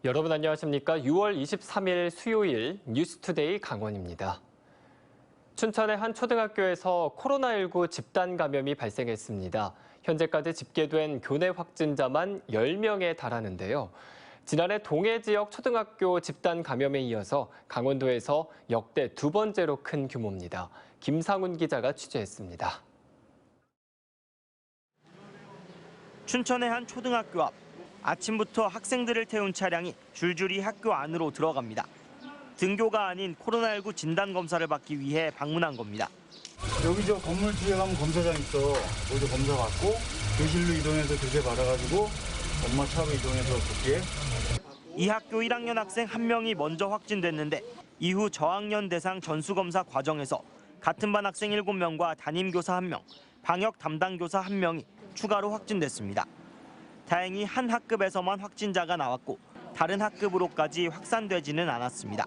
여러분 안녕하십니까? 6월 23일 수요일 뉴스투데이 강원입니다. 춘천의 한 초등학교에서 코로나19 집단 감염이 발생했습니다. 현재까지 집계된 교내 확진자만 10명에 달하는데요. 지난해 동해 지역 초등학교 집단 감염에 이어서 강원도에서 역대 두 번째로 큰 규모입니다. 김상훈 기자가 취재했습니다. 춘천의 한 초등학교 앞. 아침부터 학생들을 태운 차량이 줄줄이 학교 안으로 들어갑니다. 등교가 아닌 코로나19 진단검사를 받기 위해 방문한 겁니다. 여기 저 건물 뒤에 가면 검사장 있어. 거기서 검사 받고 교실로 이동해서 교재 받아가지고 엄마 차로 이동해서 복귀해. 이 학교 1학년 학생 1명이 먼저 확진됐는데 이후 저학년 대상 전수검사 과정에서 같은 반 학생 7명과 담임교사 1명, 방역 담당 교사 1명이 추가로 확진됐습니다. 다행히 한 학급에서만 확진자가 나왔고 다른 학급으로까지 확산되지는 않았습니다.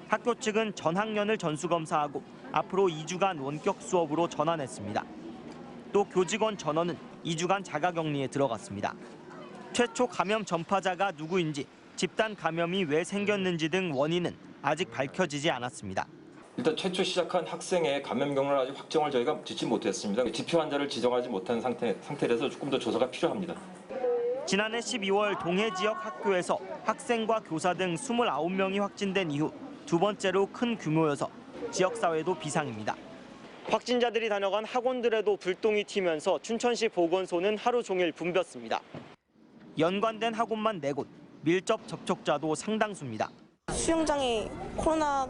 학교 측은 전 학년을 전수검사하고 앞으로 2주간 원격 수업으로 전환했습니다. 또 교직원 전원은 2주간 자가격리에 들어갔습니다. 최초 감염 전파자가 누구인지, 집단 감염이 왜 생겼는지 등 원인은 아직 밝혀지지 않았습니다. 일단 최초 시작한 학생의 감염 경로를 아직 확정을 저희가 짓지 못했습니다. 지표 환자를 지정하지 못한 상태라서 조금 더 조사가 필요합니다. 지난해 12월 동해 지역 학교에서 학생과 교사 등 29명이 확진된 이후 두 번째로 큰 규모여서 지역사회도 비상입니다. 확진자들이 다녀간 학원들에도 불똥이 튀면서 춘천시 보건소는 하루 종일 붐볐습니다. 연관된 학원만 4곳, 밀접 접촉자도 상당수입니다. 수영장에 코로나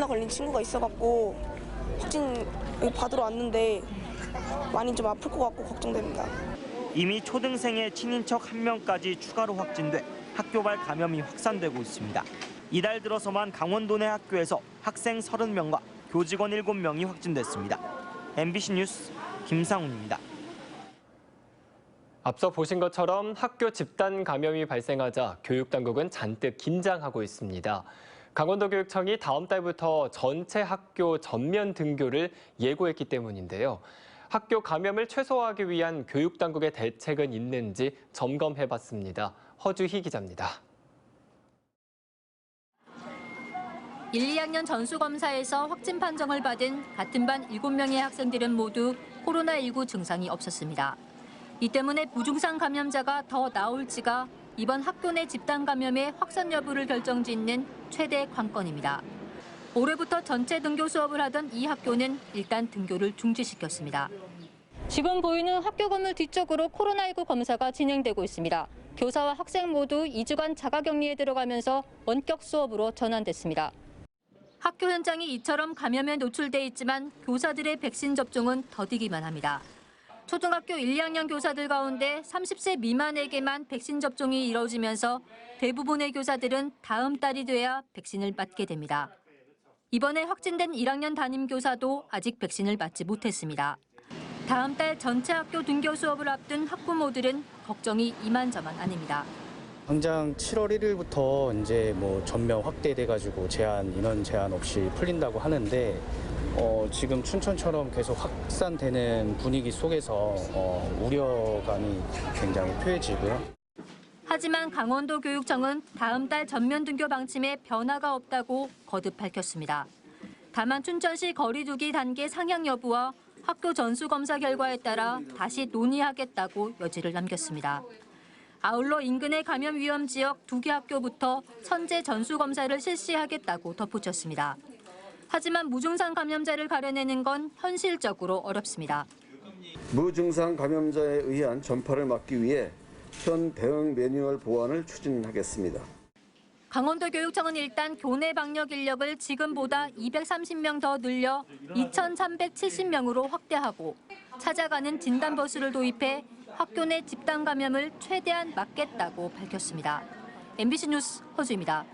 걸린 친구가 있어갖고 확진 받으러 왔는데 많이 좀 아플 것 같고 걱정됩니다. 이미 초등생의 친인척 1명까지 추가로 확진돼 학교발 감염이 확산되고 있습니다. 이달 들어서만 강원도 내 학교에서 학생 30명과 교직원 7명이 확진됐습니다. MBC 뉴스 김상훈입니다. 앞서 보신 것처럼 학교 집단 감염이 발생하자 교육당국은 잔뜩 긴장하고 있습니다. 강원도교육청이 다음 달부터 전체 학교 전면 등교를 예고했기 때문인데요. 학교 감염을 최소화하기 위한 교육당국의 대책은 있는지 점검해봤습니다. 허주희 기자입니다. 1, 2학년 전수검사에서 확진 판정을 받은 같은 반 7명의 학생들은 모두 코로나19 증상이 없었습니다. 이 때문에 무증상 감염자가 더 나올지가 이번 학교 내 집단 감염의 확산 여부를 결정짓는 최대 관건입니다. 올해부터 전체 등교 수업을 하던 이 학교는 일단 등교를 중지시켰습니다. 지금 보이는 학교 건물 뒤쪽으로 코로나19 검사가 진행되고 있습니다. 교사와 학생 모두 2주간 자가격리에 들어가면서 원격 수업으로 전환됐습니다. 학교 현장이 이처럼 감염에 노출돼 있지만 교사들의 백신 접종은 더디기만 합니다. 초등학교 1, 2학년 교사들 가운데 30세 미만에게만 백신 접종이 이뤄지면서 대부분의 교사들은 다음 달이 돼야 백신을 맞게 됩니다. 이번에 확진된 1학년 담임교사도 아직 백신을 맞지 못했습니다. 다음 달 전체 학교 등교 수업을 앞둔 학부모들은 걱정이 이만저만 아닙니다. 당장 7월 1일부터 이제 전면 확대돼가지고 인원 제한 없이 풀린다고 하는데 지금 춘천처럼 계속 확산되는 분위기 속에서 우려감이 굉장히 표해지고요. 하지만 강원도 교육청은 다음 달 전면 등교 방침에 변화가 없다고 거듭 밝혔습니다. 다만 춘천시 거리두기 단계 상향 여부와 학교 전수검사 결과에 따라 다시 논의하겠다고 여지를 남겼습니다. 아울러 인근의 감염 위험 지역 2개 학교부터 선제 전수검사를 실시하겠다고 덧붙였습니다. 하지만 무증상 감염자를 가려내는 건 현실적으로 어렵습니다. 무증상 감염자에 의한 전파를 막기 위해 현 대응 매뉴얼 보완을 추진하겠습니다. 강원도 교육청은 일단 교내 방역 인력을 지금보다 230명 더 늘려 2,370명으로 확대하고 찾아가는 진단버스를 도입해 학교 내 집단 감염을 최대한 막겠다고 밝혔습니다. MBC 뉴스 허주입니다.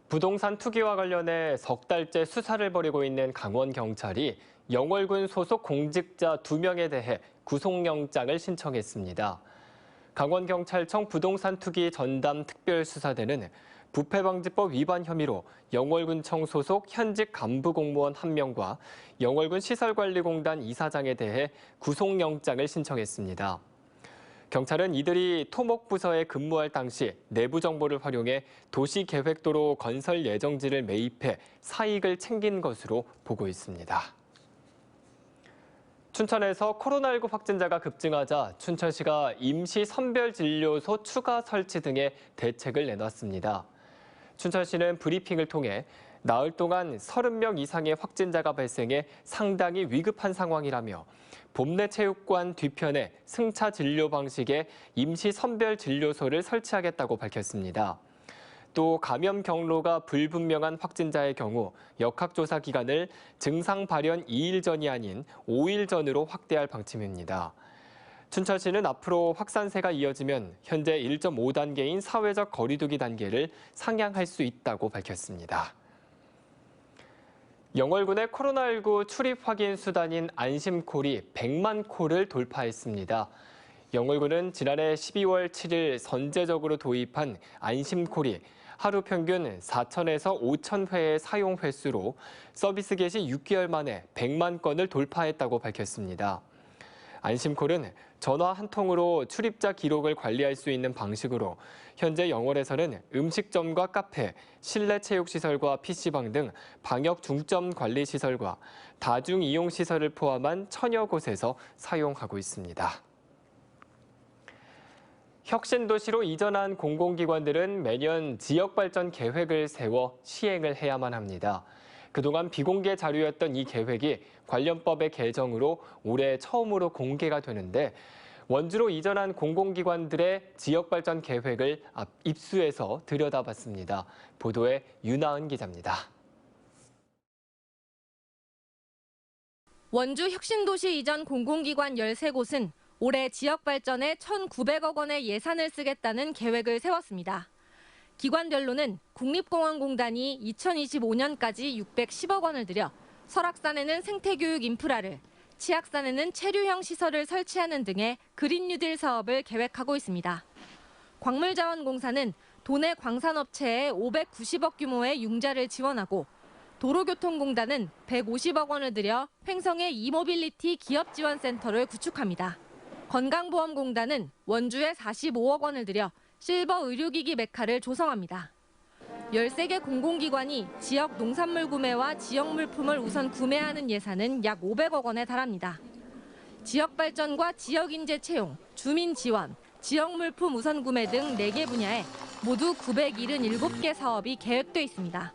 부동산 투기와 관련해 석 달째 수사를 벌이고 있는 강원경찰이 영월군 소속 공직자 2명에 대해 구속영장을 신청했습니다. 강원경찰청 부동산 투기 전담 특별수사대는 부패방지법 위반 혐의로 영월군청 소속 현직 간부 공무원 1명과 영월군 시설관리공단 이사장에 대해 구속영장을 신청했습니다. 경찰은 이들이 토목부서에 근무할 당시 내부 정보를 활용해 도시계획도로 건설 예정지를 매입해 사익을 챙긴 것으로 보고 있습니다. 춘천에서 코로나19 확진자가 급증하자 춘천시가 임시 선별진료소 추가 설치 등의 대책을 내놨습니다. 춘천시는 브리핑을 통해 나흘 동안 30명 이상의 확진자가 발생해 상당히 위급한 상황이라며 봄내체육관 뒤편에 승차 진료 방식의 임시 선별 진료소를 설치하겠다고 밝혔습니다. 또 감염 경로가 불분명한 확진자의 경우 역학조사 기간을 증상 발현 2일 전이 아닌 5일 전으로 확대할 방침입니다. 춘천시는 앞으로 확산세가 이어지면 현재 1.5단계인 사회적 거리두기 단계를 상향할 수 있다고 밝혔습니다. 영월군의 코로나19 출입 확인 수단인 안심콜이 100만 콜을 돌파했습니다. 영월군은 지난해 12월 7일 선제적으로 도입한 안심콜이 하루 평균 4,000에서 5,000회의 사용 횟수로 서비스 개시 6개월 만에 100만 건을 돌파했다고 밝혔습니다. 안심콜은 전화 한 통으로 출입자 기록을 관리할 수 있는 방식으로 현재 영월에서는 음식점과 카페, 실내 체육시설과 PC방 등 방역 중점 관리 시설과 다중 이용 시설을 포함한 1000여 곳에서 사용하고 있습니다. 혁신도시로 이전한 공공기관들은 매년 지역발전 계획을 세워 시행을 해야만 합니다. 그동안 비공개 자료였던 이 계획이 관련법의 개정으로 올해 처음으로 공개가 되는데 원주로 이전한 공공기관들의 지역발전 계획을 입수해서 들여다봤습니다. 보도에 윤하은 기자입니다. 원주 혁신도시 이전 공공기관 13곳은 올해 지역발전에 1,900억 원의 예산을 쓰겠다는 계획을 세웠습니다. 기관별로는 국립공원공단이 2025년까지 610억 원을 들여 설악산에는 생태교육 인프라를, 치악산에는 체류형 시설을 설치하는 등의 그린 뉴딜 사업을 계획하고 있습니다. 광물자원공사는 도내 광산업체에 590억 규모의 융자를 지원하고 도로교통공단은 150억 원을 들여 횡성의 이모빌리티 기업지원센터를 구축합니다. 건강보험공단은 원주에 45억 원을 들여 실버 의료기기 메카를 조성합니다. 13개 공공기관이 지역 농산물 구매와 지역 물품을 우선 구매하는 예산은 약 500억 원에 달합니다. 지역 발전과 지역 인재 채용, 주민 지원, 지역 물품 우선 구매 등 4개 분야에 모두 977개 사업이 계획돼 있습니다.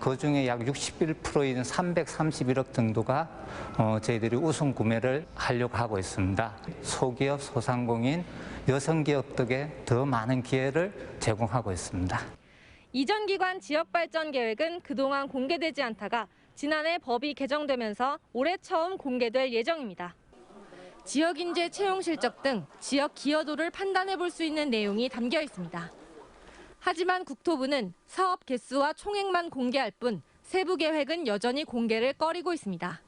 그중에 약 61%인 331억 정도가 저희들이 우선 구매를 하려고 하고 있습니다. 소기업, 소상공인, 여성기업 등에 더 많은 기회를 제공하고 있습니다. 이전 기관 지역발전 계획은 그동안 공개되지 않다가 지난해 법이 개정되면서 올해 처음 공개될 예정입니다. 지역 인재 채용 실적 등 지역 기여도를 판단해 볼 수 있는 내용이 담겨 있습니다. 하지만 국토부는 사업 개수와 총액만 공개할 뿐 세부 계획은 여전히 공개를 꺼리고 있습니다.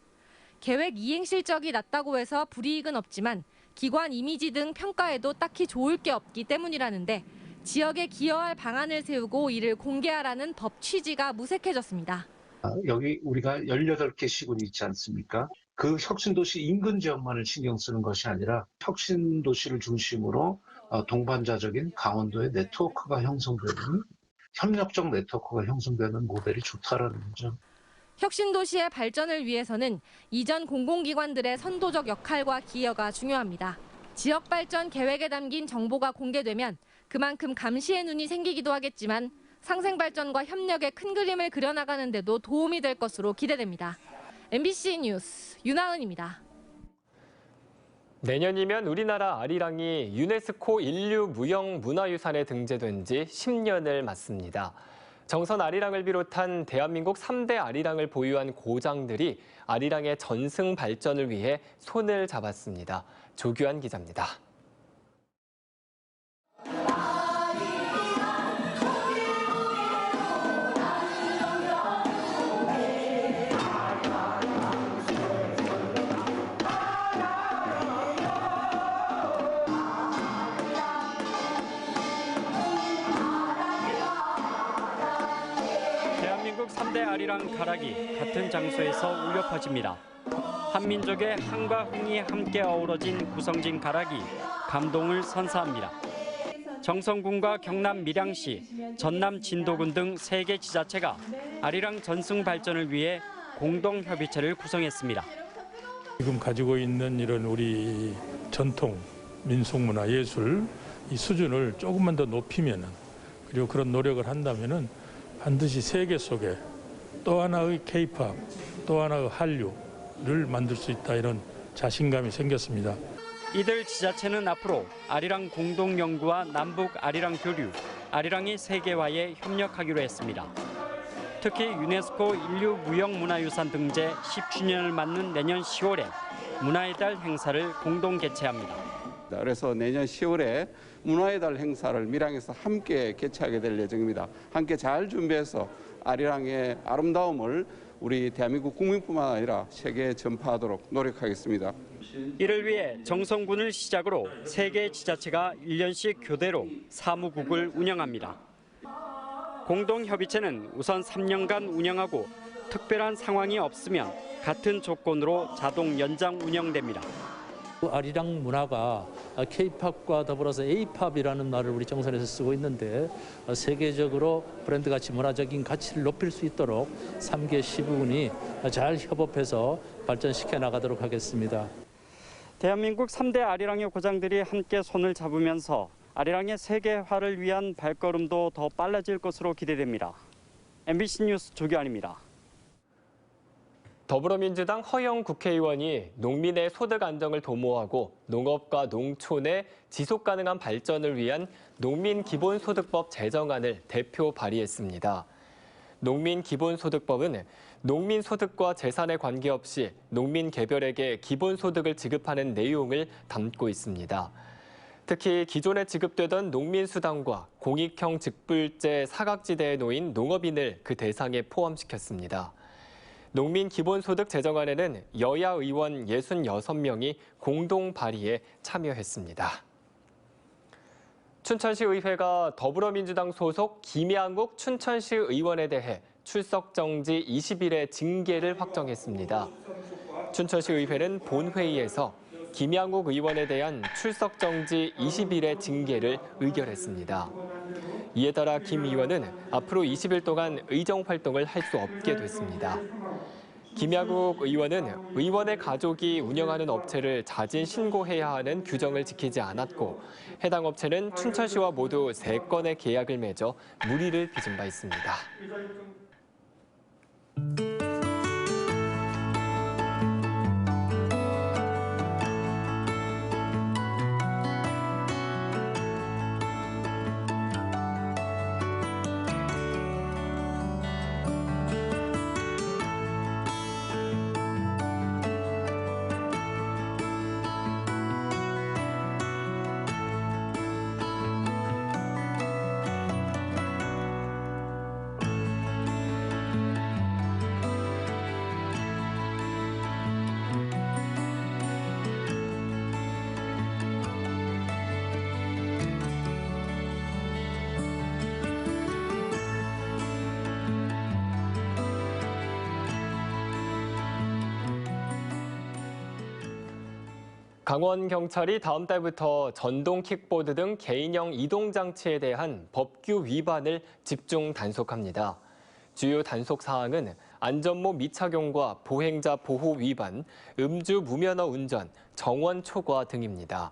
계획 이행 실적이 낮다고 해서 불이익은 없지만 기관 이미지 등 평가에도 딱히 좋을 게 없기 때문이라는데 지역에 기여할 방안을 세우고 이를 공개하라는 법 취지가 무색해졌습니다. 여기 우리가 18개 시군이 있지 않습니까? 그 혁신도시 인근 지역만을 신경 쓰는 것이 아니라 혁신도시를 중심으로 동반자적인 강원도의 네트워크가 형성되는, 협력적 네트워크가 형성되는 모델이 좋다라는 거죠. 혁신도시의 발전을 위해서는 이전 공공기관들의 선도적 역할과 기여가 중요합니다. 지역발전 계획에 담긴 정보가 공개되면 그만큼 감시의 눈이 생기기도 하겠지만 상생발전과 협력의 큰 그림을 그려나가는 데도 도움이 될 것으로 기대됩니다. MBC 뉴스 윤하은입니다. 내년이면 우리나라 아리랑이 유네스코 인류 무형 문화유산에 등재된 지 10년을 맞습니다. 정선 아리랑을 비롯한 대한민국 3대 아리랑을 보유한 고장들이 아리랑의 전승 발전을 위해 손을 잡았습니다. 조규환 기자입니다. 대한민국 3대 아리랑 가락이 같은 장소에서 울려 퍼집니다. 한민족의 한과 흥이 함께 어우러진 구성진 가락이 감동을 선사합니다. 정선군과 경남 밀양시, 전남 진도군 등 3개 지자체가 아리랑 전승 발전을 위해 공동협의체를 구성했습니다. 지금 가지고 있는 이런 우리 전통, 민속문화, 예술 이 수준을 조금만 더 높이면은, 그리고 그런 노력을 한다면은 반드시 세계 속에 또 하나의 K-팝, 또 하나의 한류를 만들 수 있다, 이런 자신감이 생겼습니다. 이들 지자체는 앞으로 아리랑 공동연구와 남북 아리랑 교류, 아리랑이 세계화에 협력하기로 했습니다. 특히 유네스코 인류무형문화유산 등재 10주년을 맞는 내년 10월에 문화의 달 행사를 공동 개최합니다. 그래서 내년 10월에 문화의 달 행사를 밀양에서 함께 개최하게 될 예정입니다. 함께 잘 준비해서 아리랑의 아름다움을 우리 대한민국 국민뿐만 아니라 세계에 전파하도록 노력하겠습니다. 이를 위해 정선군을 시작으로 3개 지자체가 1년씩 교대로 사무국을 운영합니다. 공동협의체는 우선 3년간 운영하고 특별한 상황이 없으면 같은 조건으로 자동 연장 운영됩니다. 아리랑 문화가 K-팝과 더불어서 A-팝이라는 말을 우리 정선에서 쓰고 있는데, 세계적으로 브랜드 가치, 문화적인 가치를 높일 수 있도록 3개 시부군이 잘 협업해서 발전시켜 나가도록 하겠습니다. 대한민국 3대 아리랑의 고장들이 함께 손을 잡으면서 아리랑의 세계화를 위한 발걸음도 더 빨라질 것으로 기대됩니다. MBC 뉴스 조규환입니다. 더불어민주당 허영 국회의원이 농민의 소득 안정을 도모하고 농업과 농촌의 지속가능한 발전을 위한 농민기본소득법 제정안을 대표 발의했습니다. 농민기본소득법은 농민 소득과 재산에 관계없이 농민 개별에게 기본소득을 지급하는 내용을 담고 있습니다. 특히 기존에 지급되던 농민수당과 공익형 직불제 사각지대에 놓인 농업인을 그 대상에 포함시켰습니다. 농민기본소득 제정안에는 여야 의원 66명이 공동 발의에 참여했습니다. 춘천시의회가 더불어민주당 소속 김양욱 춘천시 의원에 대해 출석 정지 20일의 징계를 확정했습니다. 춘천시의회는 본회의에서 김양욱 의원에 대한 출석 정지 20일의 징계를 의결했습니다. 이에 따라 김 의원은 앞으로 20일 동안 의정 활동을 할 수 없게 됐습니다. 김양욱 의원은 의원의 가족이 운영하는 업체를 자진 신고해야 하는 규정을 지키지 않았고, 해당 업체는 춘천시와 모두 3건의 계약을 맺어 물의를 빚은 바 있습니다. 강원경찰이 다음 달부터 전동 킥보드 등 개인형 이동장치에 대한 법규 위반을 집중 단속합니다. 주요 단속 사항은 안전모 미착용과 보행자 보호 위반, 음주 무면허 운전, 정원 초과 등입니다.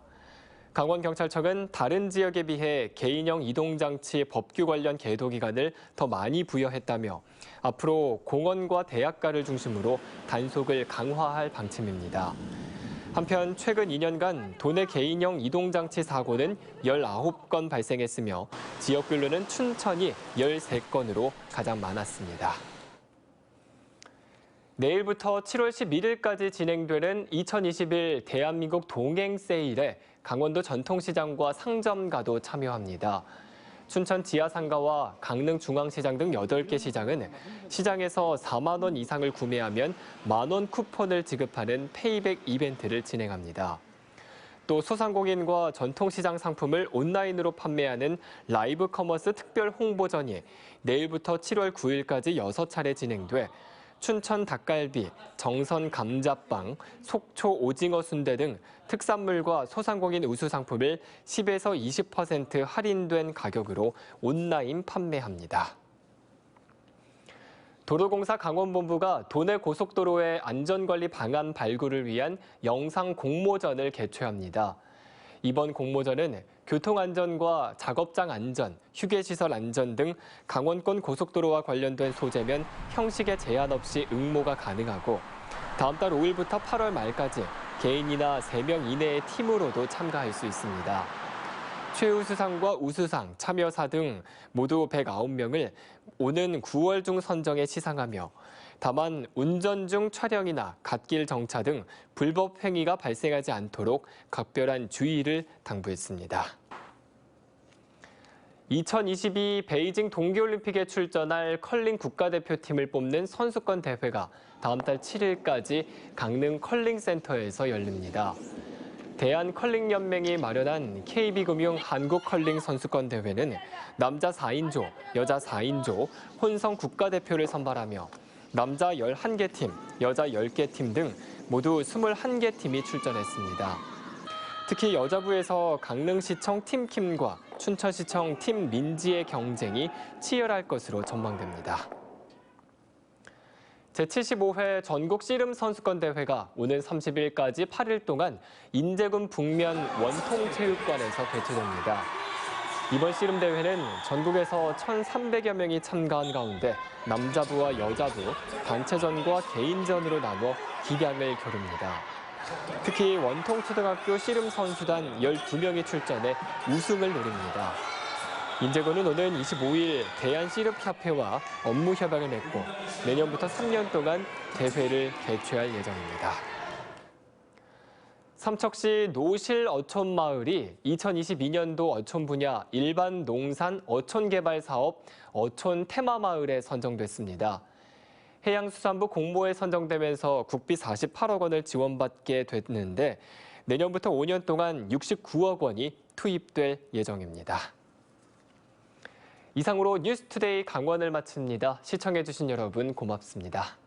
강원경찰청은 다른 지역에 비해 개인형 이동장치 법규 관련 계도 기간을 더 많이 부여했다며 앞으로 공원과 대학가를 중심으로 단속을 강화할 방침입니다. 한편 최근 2년간 도내 개인형 이동장치 사고는 19건 발생했으며 지역별로는 춘천이 13건으로 가장 많았습니다. 내일부터 7월 11일까지 진행되는 2021 대한민국 동행 세일에 강원도 전통시장과 상점가도 참여합니다. 춘천 지하상가와 강릉 중앙시장 등 8개 시장은 시장에서 4만 원 이상을 구매하면 만원 쿠폰을 지급하는 페이백 이벤트를 진행합니다. 또 소상공인과 전통시장 상품을 온라인으로 판매하는 라이브 커머스 특별 홍보전이 내일부터 7월 9일까지 6차례 진행돼 춘천 닭갈비, 정선 감자빵, 속초 오징어 순대 등 특산물과 소상공인 우수 상품을 10에서 20% 할인된 가격으로 온라인 판매합니다. 도로공사 강원본부가 도내 고속도로의 안전관리 방안 발굴을 위한 영상 공모전을 개최합니다. 이번 공모전은 교통안전과 작업장 안전, 휴게시설 안전 등 강원권 고속도로와 관련된 소재면 형식에 제한 없이 응모가 가능하고 다음 달 5일부터 8월 말까지 개인이나 3명 이내의 팀으로도 참가할 수 있습니다. 최우수상과 우수상, 참여사 등 모두 109명을 오는 9월 중 선정해 시상하며 다만 운전 중 촬영이나 갓길 정차 등 불법 행위가 발생하지 않도록 각별한 주의를 당부했습니다. 2022 베이징 동계올림픽에 출전할 컬링 국가대표팀을 뽑는 선수권 대회가 다음 달 7일까지 강릉 컬링센터에서 열립니다. 대한컬링연맹이 마련한 KB금융 한국컬링 선수권 대회는 남자 4인조, 여자 4인조, 혼성 국가대표를 선발하며 남자 11개 팀, 여자 10개 팀 등 모두 21개 팀이 출전했습니다. 특히 여자부에서 강릉시청 팀킴과 춘천시청 팀 민지의 경쟁이 치열할 것으로 전망됩니다. 제75회 전국 씨름 선수권 대회가 오는 30일까지 8일 동안 인제군 북면 원통체육관에서 개최됩니다. 이번 씨름 대회는 전국에서 1,300여 명이 참가한 가운데 남자부와 여자부, 단체전과 개인전으로 나눠 기량을 겨룹니다. 특히 원통초등학교 씨름 선수단 12명이 출전해 우승을 노립니다. 인제군은 오는 25일 대한씨름협회와 업무 협약을 맺고 내년부터 3년 동안 대회를 개최할 예정입니다. 삼척시 노실 어촌마을이 2022년도 어촌 분야 일반 농산 어촌 개발 사업 어촌 테마마을에 선정됐습니다. 해양수산부 공모에 선정되면서 국비 48억 원을 지원받게 됐는데 내년부터 5년 동안 69억 원이 투입될 예정입니다. 이상으로 뉴스투데이 강원을 마칩니다. 시청해주신 여러분 고맙습니다.